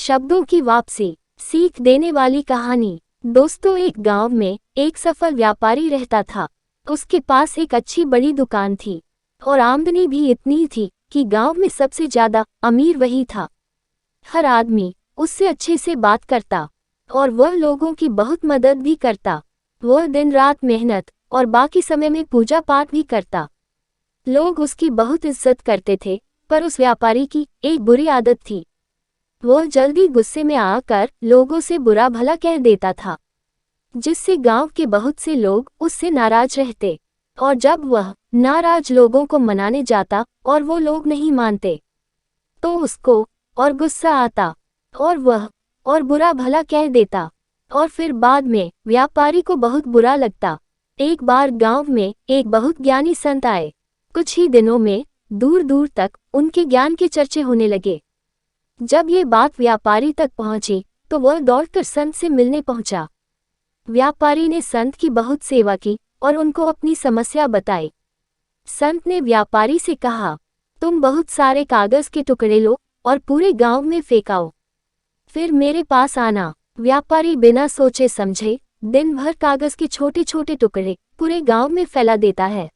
शब्दों की वापसी, सीख देने वाली कहानी। दोस्तों, एक गांव में एक सफल व्यापारी रहता था। उसके पास एक अच्छी बड़ी दुकान थी और आमदनी भी इतनी थी कि गांव में सबसे ज्यादा अमीर वही था। हर आदमी उससे अच्छे से बात करता और वह लोगों की बहुत मदद भी करता। वह दिन रात मेहनत और बाकी समय में पूजा पाठ भी करता। लोग उसकी बहुत इज्जत करते थे, पर उस व्यापारी की एक बुरी आदत थी। वह जल्दी गुस्से में आकर लोगों से बुरा भला कह देता था, जिससे गांव के बहुत से लोग उससे नाराज रहते। और जब वह नाराज लोगों को मनाने जाता और वो लोग नहीं मानते, तो उसको और गुस्सा आता और वह और बुरा भला कह देता। और फिर बाद में व्यापारी को बहुत बुरा लगता। एक बार गांव में एक बहुत ज्ञानी संत आए। कुछ ही दिनों में दूर दूर तक उनके ज्ञान के चर्चे होने लगे। जब ये बात व्यापारी तक पहुंची तो वह दौड़कर संत से मिलने पहुंचा। व्यापारी ने संत की बहुत सेवा की और उनको अपनी समस्या बताई। संत ने व्यापारी से कहा, तुम बहुत सारे कागज के टुकड़े लो और पूरे गांव में फेंकाओ, फिर मेरे पास आना। व्यापारी बिना सोचे समझे दिन भर कागज के छोटे छोटे टुकड़े पूरे गांव में फैला देता है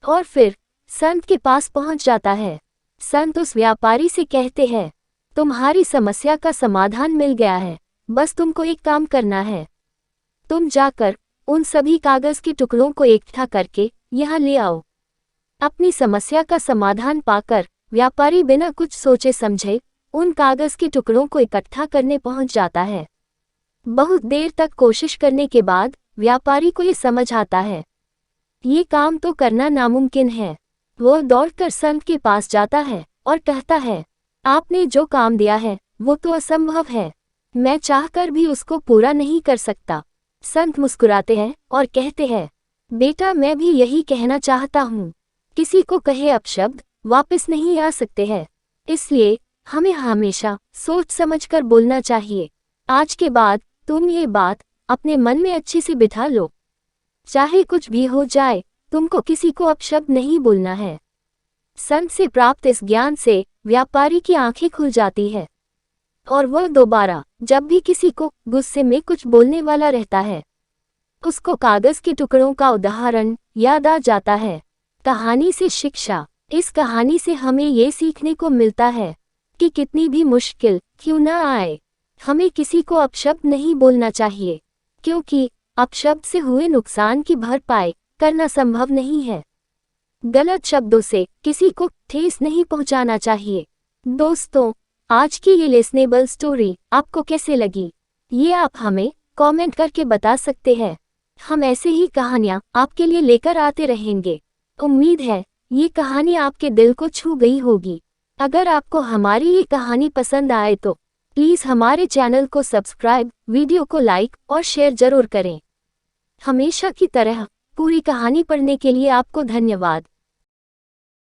और फिर संत के पास पहुंच जाता है। संत उस व्यापारी से कहते हैं, तुम्हारी समस्या का समाधान मिल गया है, बस तुमको एक काम करना है। तुम जाकर उन सभी कागज के टुकड़ों को इकट्ठा करके यहाँ ले आओ। अपनी समस्या का समाधान पाकर व्यापारी बिना कुछ सोचे समझे उन कागज के टुकड़ों को इकट्ठा करने पहुंच जाता है। बहुत देर तक कोशिश करने के बाद व्यापारी को ये समझ आता है, ये काम तो करना नामुमकिन है। वो दौड़कर संत के पास जाता है और कहता है, आपने जो काम दिया है वो तो असंभव है, मैं चाहकर भी उसको पूरा नहीं कर सकता। संत मुस्कुराते हैं और कहते हैं, बेटा, मैं भी यही कहना चाहता हूँ। किसी को कहे अपशब्द वापस नहीं आ सकते हैं, इसलिए हमें हमेशा सोच समझकर बोलना चाहिए। आज के बाद तुम ये बात अपने मन में अच्छे से बिठा लो, चाहे कुछ भी हो जाए, तुमको किसी को अपशब्द नहीं बोलना है। संत से प्राप्त इस ज्ञान से व्यापारी की आंखें खुल जाती है और वह दोबारा जब भी किसी को गुस्से में कुछ बोलने वाला रहता है, उसको कागज के टुकड़ों का उदाहरण याद आ जाता है। कहानी से शिक्षा। इस कहानी से हमें ये सीखने को मिलता है कि कितनी भी मुश्किल क्यों न आए, हमें किसी को अपशब्द नहीं बोलना चाहिए, क्योंकि अपशब्द से हुए नुकसान की भरपाई करना संभव नहीं है। गलत शब्दों से किसी को ठेस नहीं पहुंचाना चाहिए। दोस्तों, आज की ये लिसनेबल स्टोरी आपको कैसे लगी, ये आप हमें कमेंट करके बता सकते हैं। हम ऐसे ही कहानियाँ आपके लिए लेकर आते रहेंगे। उम्मीद है ये कहानी आपके दिल को छू गई होगी। अगर आपको हमारी ये कहानी पसंद आए तो प्लीज़ हमारे चैनल को सब्सक्राइब, वीडियो को लाइक और शेयर जरूर करें। हमेशा की तरह पूरी कहानी पढ़ने के लिए आपको धन्यवाद।